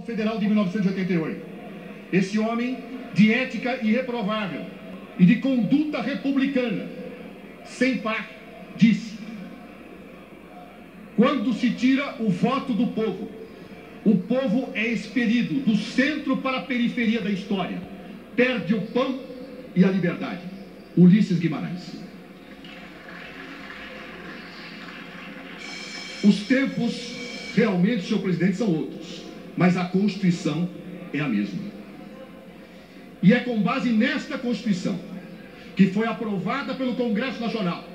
Federal de 1988. Esse homem de ética irreprovável e de conduta republicana, sem par, disse: quando se tira o voto do povo, o povo é expelido do centro para a periferia da história, perde o pão e a liberdade. Ulisses Guimarães. Os tempos realmente, senhor presidente, são outros, mas a Constituição é a mesma. E é com base nesta Constituição, que foi aprovada pelo Congresso Nacional,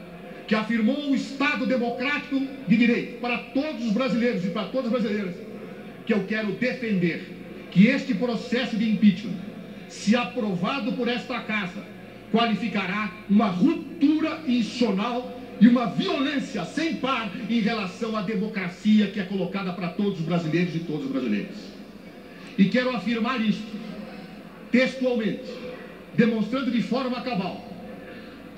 que afirmou o Estado democrático de direito para todos os brasileiros e para todas as brasileiras, que eu quero defender que este processo de impeachment, se aprovado por esta Casa, qualificará uma ruptura institucional e uma violência sem par em relação à democracia que é colocada para todos os brasileiros e todas as brasileiras. E quero afirmar isto textualmente, demonstrando de forma cabal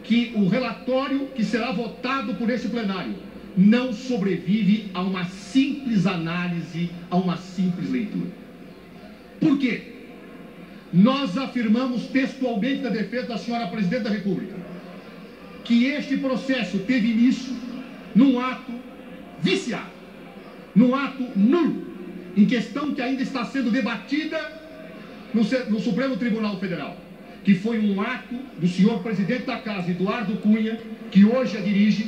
que o relatório que será votado por esse plenário não sobrevive a uma simples análise, a uma simples leitura. Por quê? Nós afirmamos textualmente na defesa da senhora Presidente da República que este processo teve início num ato viciado, num ato nulo, em questão que ainda está sendo debatida no Supremo Tribunal Federal, que foi um ato do senhor Presidente da Casa, Eduardo Cunha, que hoje a dirige,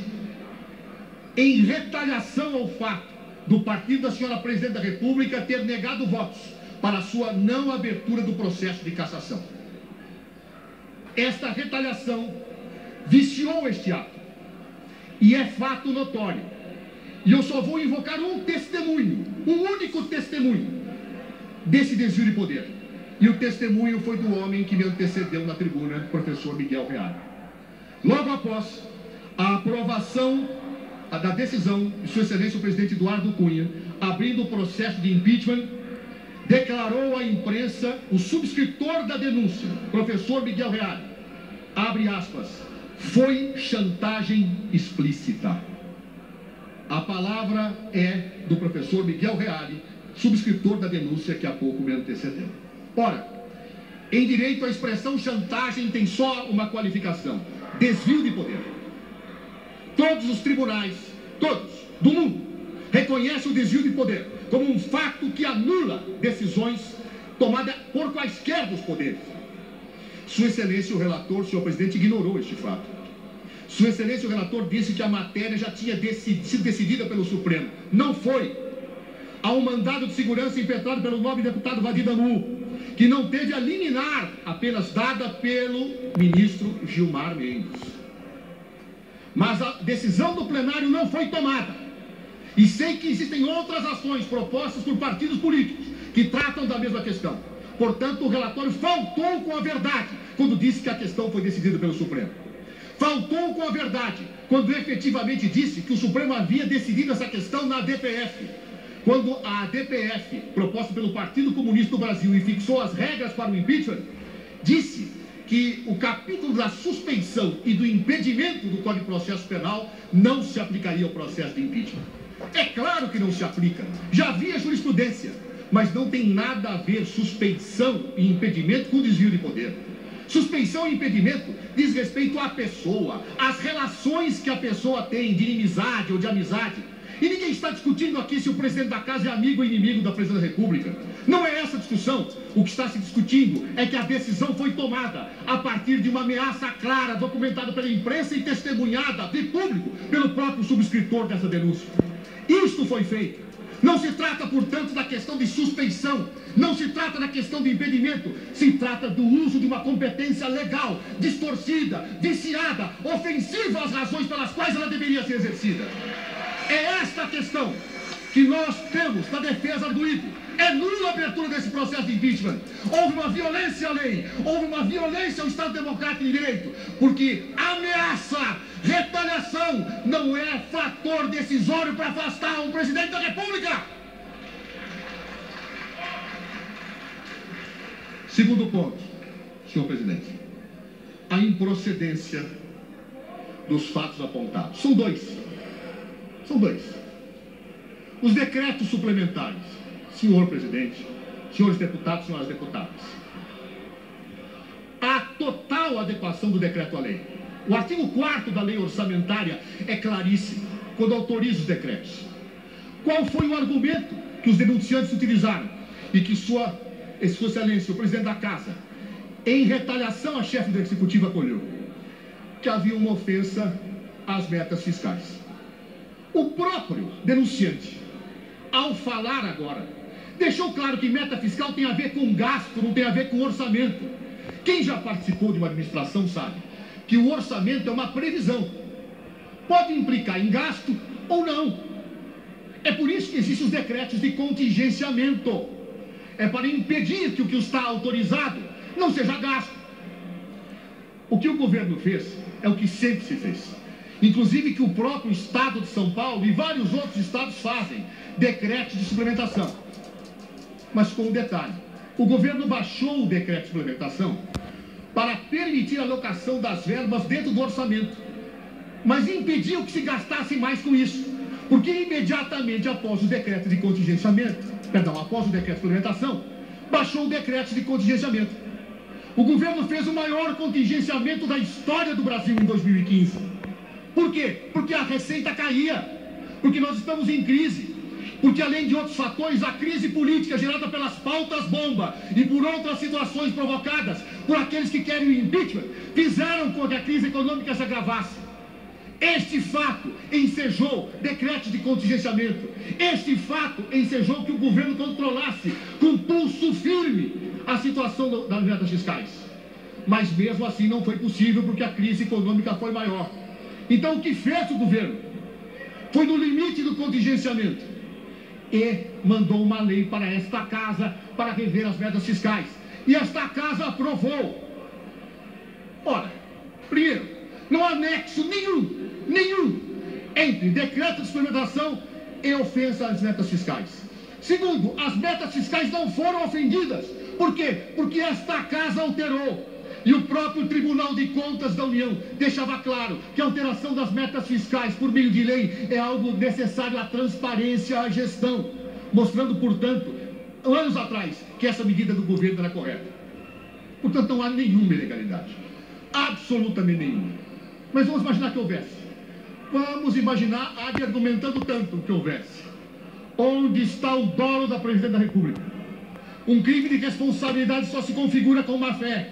em retaliação ao fato do partido da senhora Presidente da República ter negado votos para a sua não abertura do processo de cassação. Esta retaliação viciou este ato, e é fato notório. E eu só vou invocar um testemunho, um único testemunho desse desvio de poder. E o testemunho foi do homem que me antecedeu na tribuna, professor Miguel Reale. Logo após a aprovação da decisão de Sua Excelência o Presidente Eduardo Cunha, abrindo o processo de impeachment, declarou à imprensa o subscritor da denúncia, professor Miguel Reale, abre aspas, foi chantagem explícita. A palavra é do professor Miguel Reale, subscritor da denúncia que há pouco me antecedeu. Ora, em direito a expressão chantagem tem só uma qualificação: desvio de poder. Todos os tribunais, todos, do mundo, reconhecem o desvio de poder como um fato que anula decisões tomadas por quaisquer dos poderes. Sua Excelência o relator, senhor presidente, ignorou este fato. Sua Excelência o relator disse que a matéria já tinha sido decidida pelo Supremo. Não foi. Há um mandado de segurança impetrado pelo nobre deputado Vadir Damu, que não teve a liminar apenas dada pelo ministro Gilmar Mendes. Mas a decisão do plenário não foi tomada. E sei que existem outras ações propostas por partidos políticos que tratam da mesma questão. Portanto, o relatório faltou com a verdade quando disse que a questão foi decidida pelo Supremo. Faltou com a verdade quando efetivamente disse que o Supremo havia decidido essa questão na DPF. Quando a DPF, proposta pelo Partido Comunista do Brasil e fixou as regras para o impeachment, disse que o capítulo da suspensão e do impedimento do Código de Processo Penal não se aplicaria ao processo de impeachment. É claro que não se aplica. Já havia jurisprudência, mas não tem nada a ver suspensão e impedimento com desvio de poder. Suspensão e impedimento diz respeito à pessoa, às relações que a pessoa tem de inimizade ou de amizade. E ninguém está discutindo aqui se o presidente da Casa é amigo ou inimigo da Presidente da República. Não é essa a discussão. O que está se discutindo é que a decisão foi tomada a partir de uma ameaça clara, documentada pela imprensa e testemunhada de público pelo próprio subscritor dessa denúncia. Isto foi feito. Não se trata, portanto, da questão de suspensão, não se trata da questão de impedimento, se trata do uso de uma competência legal, distorcida, viciada, ofensiva às razões pelas quais ela deveria ser exercida. É esta a questão que nós temos na defesa arguído. É nula a abertura desse processo de impeachment. Houve uma violência à lei, houve uma violência ao Estado Democrático de Direito, porque ameaça, retaliação não é fator decisório para afastar um presidente da República. Segundo ponto, senhor presidente, a improcedência dos fatos apontados. São dois. Os decretos suplementares, senhor presidente, senhores deputados, senhoras deputadas, a total adequação do decreto à lei. O artigo 4º da lei orçamentária é claríssimo quando autoriza os decretos. Qual foi o argumento que os denunciantes utilizaram e que Sua Excelência, o presidente da Casa, em retaliação à chefe do Executivo, acolheu? Que havia uma ofensa às metas fiscais. O próprio denunciante, ao falar agora, deixou claro que meta fiscal tem a ver com gasto, não tem a ver com orçamento. Quem já participou de uma administração sabe que o orçamento é uma previsão. Pode implicar em gasto ou não. É por isso que existem os decretos de contingenciamento. É para impedir que o que está autorizado não seja gasto. O que o governo fez é o que sempre se fez. Inclusive que o próprio Estado de São Paulo e vários outros estados fazem, decretos de suplementação. Mas com um detalhe, o governo baixou o decreto de suplementação para permitir a alocação das verbas dentro do orçamento, mas impediu que se gastasse mais com isso, porque imediatamente após o decreto de contingenciamento, após o decreto de suplementação, baixou o decreto de contingenciamento. O governo fez o maior contingenciamento da história do Brasil em 2015. Por quê? Porque a receita caía, porque nós estamos em crise, porque além de outros fatores, a crise política gerada pelas pautas bomba e por outras situações provocadas por aqueles que querem o impeachment, fizeram com que a crise econômica se agravasse. Este fato ensejou decretos de contingenciamento. Este fato ensejou que o governo controlasse com pulso firme a situação das metas fiscais. Mas mesmo assim não foi possível porque a crise econômica foi maior. Então o que fez o governo? Foi no limite do contingenciamento e mandou uma lei para esta casa para rever as metas fiscais. E esta casa aprovou. Ora, primeiro, não há nexo nenhum entre decreto de suplementação e ofensa às metas fiscais. Segundo, as metas fiscais não foram ofendidas. Por quê? Porque esta casa alterou. E o próprio Tribunal de Contas da União deixava claro que a alteração das metas fiscais por meio de lei é algo necessário à transparência, à gestão, mostrando, portanto, anos atrás, que essa medida do governo era correta. Portanto, não há nenhuma ilegalidade. Absolutamente nenhuma. Mas vamos imaginar que houvesse. Vamos imaginar, argumentando tanto que houvesse. Onde está o dolo da Presidente da República? Um crime de responsabilidade só se configura com má-fé.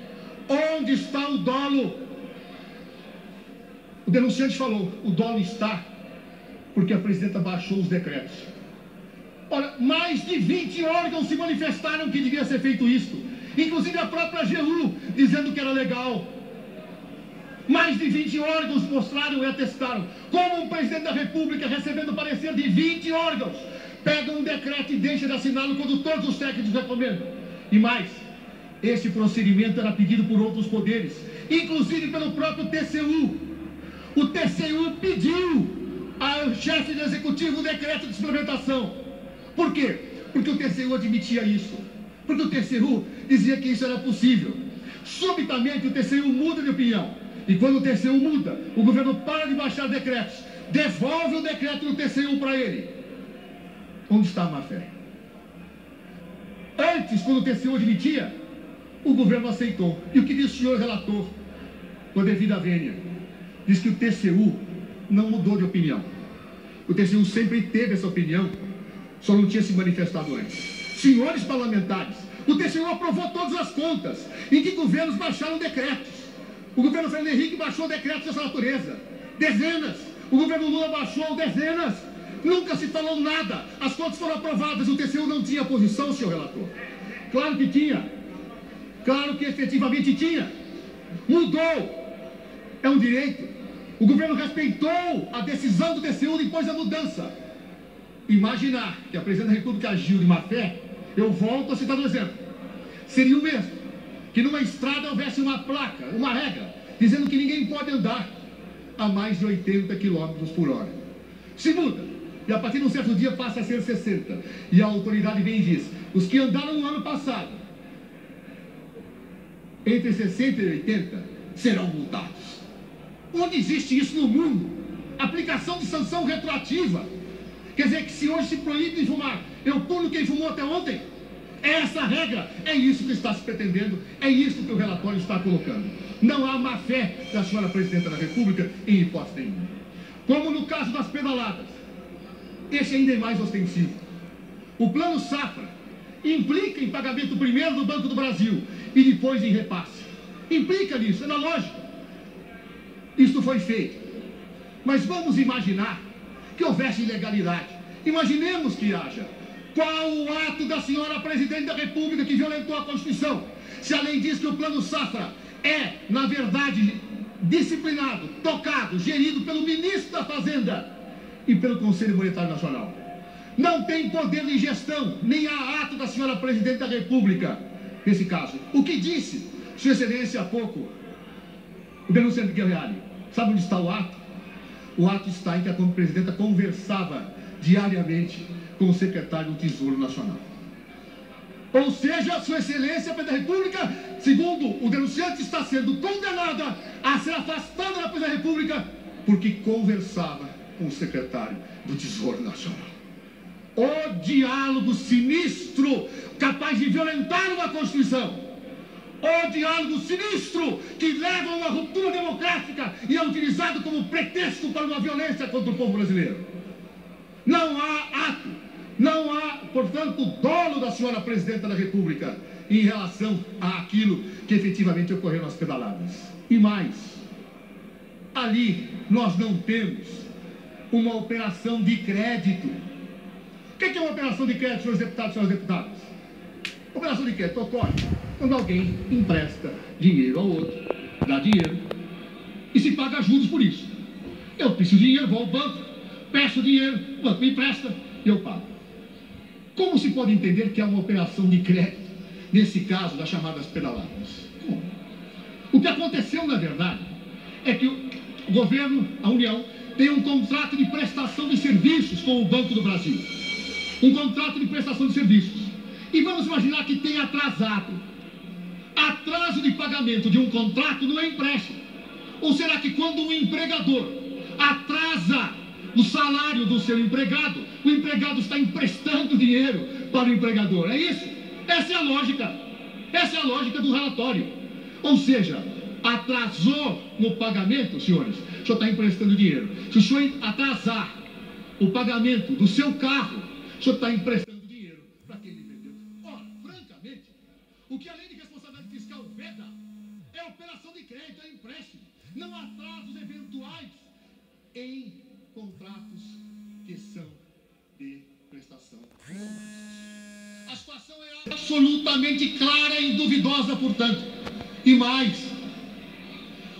Onde está o dolo? O denunciante falou, o dolo está porque a presidenta baixou os decretos. Ora, mais de 20 órgãos se manifestaram que devia ser feito isso, inclusive a própria AGU, dizendo que era legal. Mais de 20 órgãos mostraram e atestaram. Como um presidente da República, recebendo parecer de 20 órgãos, pega um decreto e deixa de assiná-lo quando todos os técnicos recomendam? E mais, esse procedimento era pedido por outros poderes, inclusive pelo próprio TCU. O TCU pediu ao chefe do Executivo o decreto de suplementação. Por quê? Porque o TCU admitia isso. Porque o TCU dizia que isso era possível. Subitamente o TCU muda de opinião. E quando o TCU muda, o governo para de baixar decretos, devolve o decreto do TCU para ele. Onde está a má-fé? Antes, quando o TCU admitia, o governo aceitou. E o que disse o senhor relator, com a devida vênia? Diz que o TCU não mudou de opinião. O TCU sempre teve essa opinião, só não tinha se manifestado antes. Senhores parlamentares, o TCU aprovou todas as contas em que governos baixaram decretos. O governo Fernando Henrique baixou decretos dessa natureza. Dezenas. O governo Lula baixou dezenas. Nunca se falou nada. As contas foram aprovadas. O TCU não tinha posição, senhor relator. Claro que tinha. Claro que efetivamente tinha. Mudou. É um direito. O governo respeitou a decisão do TCU depois da mudança. Imaginar que a Presidente da República agiu de má-fé, eu volto a citar um exemplo. Seria o mesmo que numa estrada houvesse uma placa, uma regra, dizendo que ninguém pode andar a mais de 80 km por hora. Se muda, e a partir de um certo dia passa a ser 60. E a autoridade vem e diz, os que andaram no ano passado, entre 60 e 80, serão multados. Onde existe isso no mundo? Aplicação de sanção retroativa. Quer dizer que se hoje se proíbe de fumar, eu pulo quem fumou até ontem? É essa a regra, é isso que está se pretendendo, é isso que o relatório está colocando. Não há má fé da senhora Presidenta da República em hipótese nenhuma. Como no caso das pedaladas, esse ainda é mais ostensivo. O Plano Safra implica em pagamento primeiro do Banco do Brasil e depois em repasse. Implica nisso, é na lógica. Isto foi feito. Mas vamos imaginar que houvesse ilegalidade. Imaginemos que haja. Qual o ato da senhora Presidente da República que violentou a Constituição? Se a lei diz que o Plano Safra é, na verdade, disciplinado, tocado, gerido pelo Ministro da Fazenda e pelo Conselho Monetário Nacional. Não tem poder de gestão, nem há ato da senhora Presidente da República nesse caso. O que disse Sua Excelência há pouco, o denunciante Guerreiro? Sabe onde está o ato? O ato está em que a Presidenta conversava diariamente com o secretário do Tesouro Nacional. Ou seja, Sua Excelência, a Presidente da República, segundo o denunciante, está sendo condenada a ser afastada da Presidência da República porque conversava com o secretário do Tesouro Nacional. O diálogo sinistro, capaz de violentar uma Constituição. O diálogo sinistro que leva a uma ruptura democrática e é utilizado como pretexto para uma violência contra o povo brasileiro. Não há ato, não há, portanto, dolo da senhora Presidenta da República em relação àquilo que efetivamente ocorreu nas pedaladas. E mais, ali nós não temos uma operação de crédito. O que é uma operação de crédito, senhores deputados e senhoras deputadas? Operação de crédito ocorre quando alguém empresta dinheiro ao outro, dá dinheiro e se paga juros por isso. Eu preciso de dinheiro, vou ao banco, peço dinheiro, o banco me empresta e eu pago. Como se pode entender que é uma operação de crédito, nesse caso das chamadas pedaladas? Como? O que aconteceu, na verdade, é que o governo, a União, tem um contrato de prestação de serviços com o Banco do Brasil. Um contrato de prestação de serviços. E vamos imaginar que tenha atrasado. Atraso de pagamento de um contrato não é empréstimo. Ou será que quando um empregador atrasa o salário do seu empregado, o empregado está emprestando dinheiro para o empregador? É isso? Essa é a lógica. Essa é a lógica do relatório. Ou seja, atrasou no pagamento, senhores, o senhor está emprestando dinheiro. Se o senhor atrasar o pagamento do seu carro, o senhor está emprestando dinheiro para quem lhe vendeu. Ora, francamente, o que a lei de responsabilidade fiscal veda é operação de crédito, é empréstimo, não atrasos eventuais em contratos que são de prestação. A situação é absolutamente clara e duvidosa, portanto. E mais,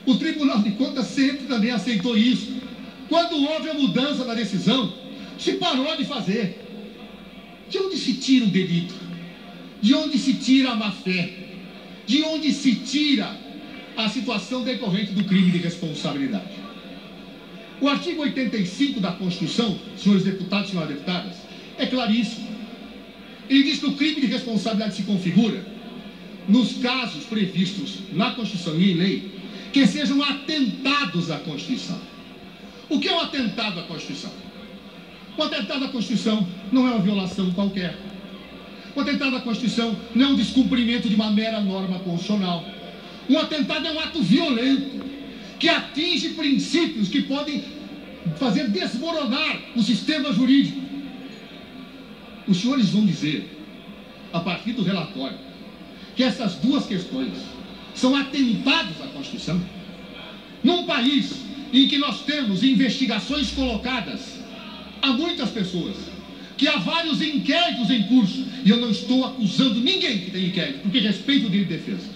o Tribunal de Contas sempre também aceitou isso. Quando houve a mudança da decisão, se parou de fazer. De onde se tira o delito? De onde se tira a má-fé? De onde se tira a situação decorrente do crime de responsabilidade? O artigo 85 da Constituição, senhores deputados e senhoras deputadas, é claríssimo. Ele diz que o crime de responsabilidade se configura nos casos previstos na Constituição e em lei que sejam atentados à Constituição. O que é um atentado à Constituição? O atentado à Constituição não é uma violação qualquer. O atentado à Constituição não é um descumprimento de uma mera norma constitucional. Um atentado é um ato violento que atinge princípios que podem fazer desmoronar o sistema jurídico. Os senhores vão dizer, a partir do relatório, que essas duas questões são atentados à Constituição? Num país em que nós temos investigações colocadas a muitas pessoas, que há vários inquéritos em curso, e eu não estou acusando ninguém que tem inquérito, porque respeito o direito de defesa.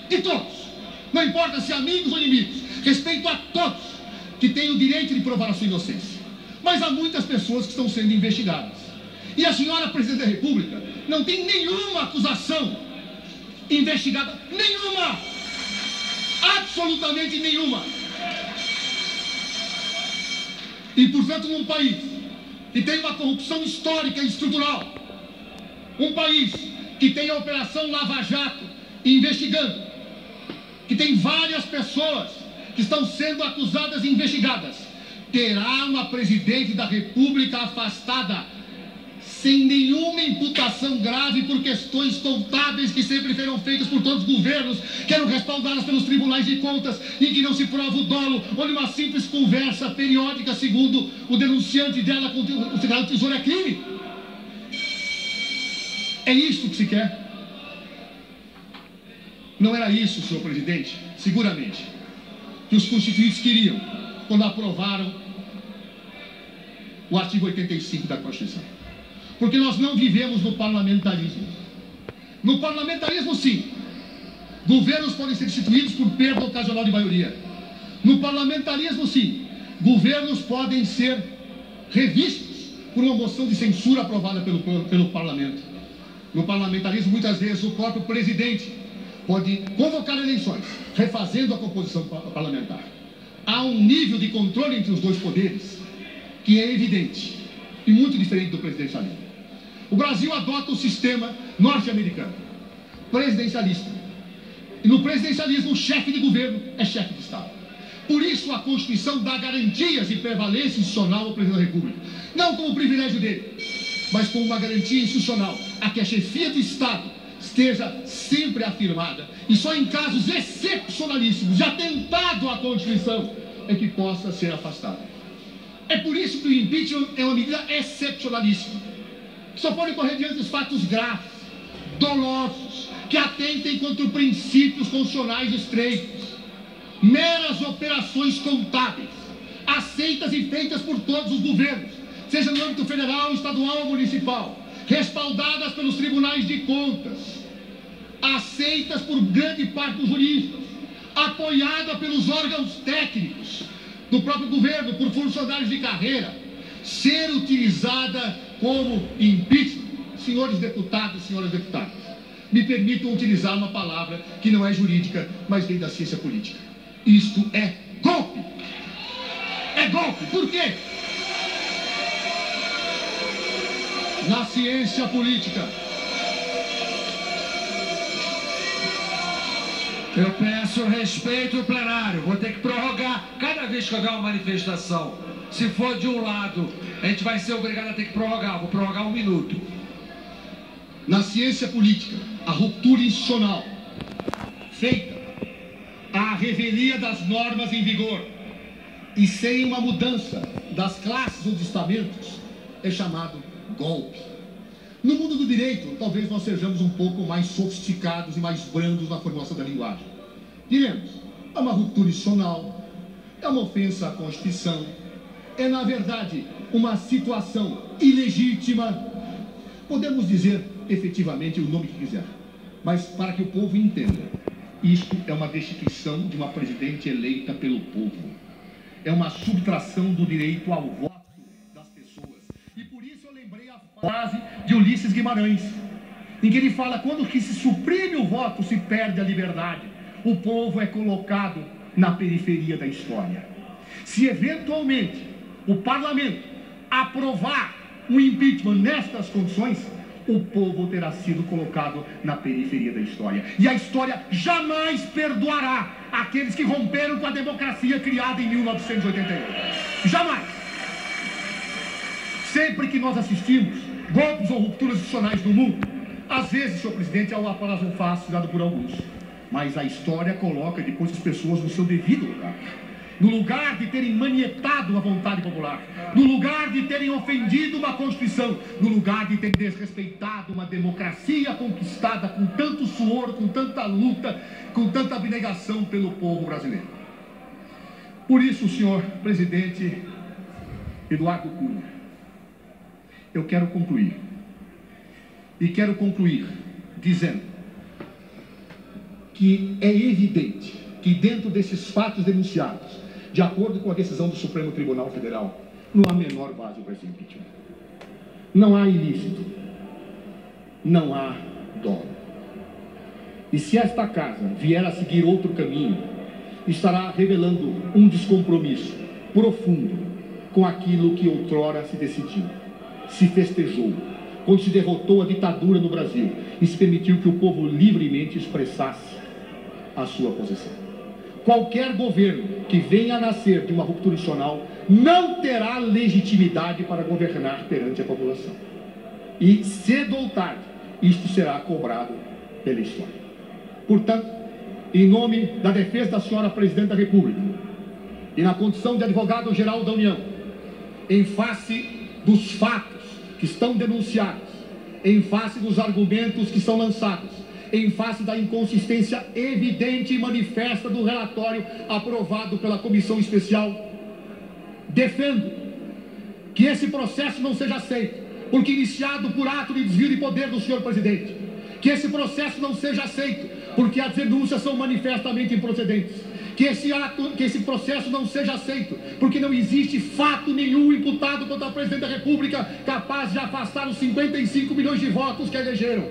De todos, não importa se amigos ou inimigos, respeito a todos que têm o direito de provar a sua inocência. Mas há muitas pessoas que estão sendo investigadas. E a senhora Presidente da República não tem nenhuma acusação investigada, nenhuma, absolutamente nenhuma. E, portanto, num país que tem uma corrupção histórica e estrutural, um país que tem a Operação Lava Jato investigando, que tem várias pessoas que estão sendo acusadas e investigadas, terá uma Presidente da República afastada sem nenhuma imputação grave por questões contábeis que sempre foram feitas por todos os governos, que eram respaldadas pelos tribunais de contas e que não se prova o dolo, onde uma simples conversa periódica, segundo o denunciante dela com o secretário do Tesouro, é crime. É isso que se quer? Não era isso, senhor presidente, seguramente, que os constituintes queriam quando aprovaram o artigo 85 da Constituição. Porque nós não vivemos no parlamentarismo. No parlamentarismo, sim, governos podem ser instituídos por perda ocasional de maioria. No parlamentarismo, sim, governos podem ser revistos por uma moção de censura aprovada pelo parlamento. No parlamentarismo, muitas vezes, o próprio presidente pode convocar eleições, refazendo a composição parlamentar. Há um nível de controle entre os dois poderes que é evidente e muito diferente do presidencialismo. O Brasil adota o sistema norte-americano, presidencialista. E no presidencialismo, o chefe de governo é chefe de Estado. Por isso, a Constituição dá garantias de prevalência institucional ao presidente da República. Não como privilégio dele, mas como uma garantia institucional a que a chefia do Estado esteja sempre afirmada. E só em casos excepcionalíssimos de atentado à Constituição é que possa ser afastada. É por isso que o impeachment é uma medida excepcionalíssima. Só pode ocorrer diante dos fatos graves, dolosos, que atentem contra princípios constitucionais estreitos. Meras operações contábeis, aceitas e feitas por todos os governos, seja no âmbito federal, estadual ou municipal, respaldadas pelos tribunais de contas, aceitas por grande parte dos juristas, apoiada pelos órgãos técnicos do próprio governo, por funcionários de carreira, ser utilizada como impeachment. Senhores deputados, senhoras deputadas, me permitam utilizar uma palavra que não é jurídica, mas vem da ciência política. Isto é golpe. É golpe. Por quê? Na ciência política, eu peço respeito ao plenário. Vou ter que prorrogar cada vez que houver uma manifestação. Se for de um lado, a gente vai ser obrigado a ter que prorrogar. Vou prorrogar 1 minuto. Na ciência política, a ruptura institucional feita à revelia das normas em vigor e sem uma mudança das classes ou de estamentos é chamado golpe. No mundo do direito, talvez nós sejamos um pouco mais sofisticados e mais brandos na formulação da linguagem. Diremos, é uma ruptura institucional, é uma ofensa à Constituição, é, na verdade, uma situação ilegítima. Podemos dizer, efetivamente, o nome que quiser, mas para que o povo entenda, isto é uma destituição de uma presidente eleita pelo povo. É uma subtração do direito ao voto das pessoas. E por isso eu lembrei a frase de Ulisses Guimarães, em que ele fala: quando que se suprime o voto, se perde a liberdade. O povo é colocado na periferia da história. Se eventualmente o parlamento aprovar um impeachment nestas condições, o povo terá sido colocado na periferia da história. E a história jamais perdoará aqueles que romperam com a democracia criada em 1988. Jamais. Sempre que nós assistimos golpes ou rupturas institucionais no mundo, às vezes, senhor presidente, é uma palavra fácil dada por alguns, mas a história coloca depois as pessoas no seu devido lugar. No lugar de terem manietado a vontade popular, no lugar de terem ofendido uma Constituição, no lugar de terem desrespeitado uma democracia conquistada com tanto suor, com tanta luta, com tanta abnegação pelo povo brasileiro. Por isso, senhor presidente Eduardo Cunha, eu quero concluir. E quero concluir dizendo que é evidente que dentro desses fatos denunciados, de acordo com a decisão do Supremo Tribunal Federal, não há menor base para esse impeachment. Não há ilícito, não há dolo. E se esta casa vier a seguir outro caminho, estará revelando um descompromisso profundo com aquilo que outrora se decidiu, se festejou, quando se derrotou a ditadura no Brasil e se permitiu que o povo livremente expressasse a sua posição. Qualquer governo que venha a nascer de uma ruptura institucional não terá legitimidade para governar perante a população. E cedo ou tarde, isto será cobrado pela história. Portanto, em nome da defesa da senhora Presidente da República e na condição de advogado-geral da União, em face dos fatos que estão denunciados, em face dos argumentos que são lançados, em face da inconsistência evidente e manifesta do relatório aprovado pela Comissão Especial, defendo que esse processo não seja aceito, porque iniciado por ato de desvio de poder do senhor presidente. Que esse processo não seja aceito, porque as denúncias são manifestamente improcedentes. Que esse processo não seja aceito, porque não existe fato nenhum imputado contra o presidente da República capaz de afastar os 55 milhões de votos que elegeram.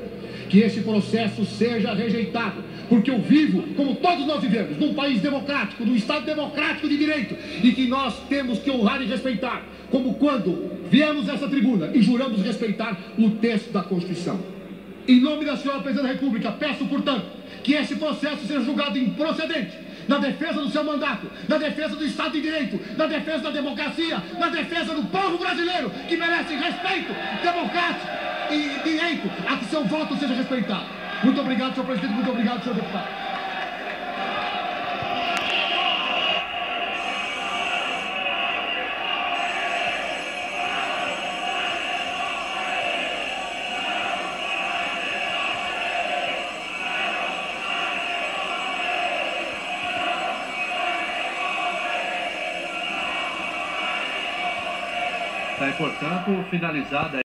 Que esse processo seja rejeitado, porque eu vivo, como todos nós vivemos, num país democrático, num Estado democrático de direito, e que nós temos que honrar e respeitar, como quando viemos a essa tribuna e juramos respeitar o texto da Constituição. Em nome da senhora Presidente da República, peço, portanto, que esse processo seja julgado improcedente, na defesa do seu mandato, na defesa do Estado de Direito, na defesa da democracia, na defesa do povo brasileiro, que merece respeito democrático e direito a que seu voto seja respeitado. Muito obrigado, senhor presidente, muito obrigado, senhor deputado. Está, portanto, finalizada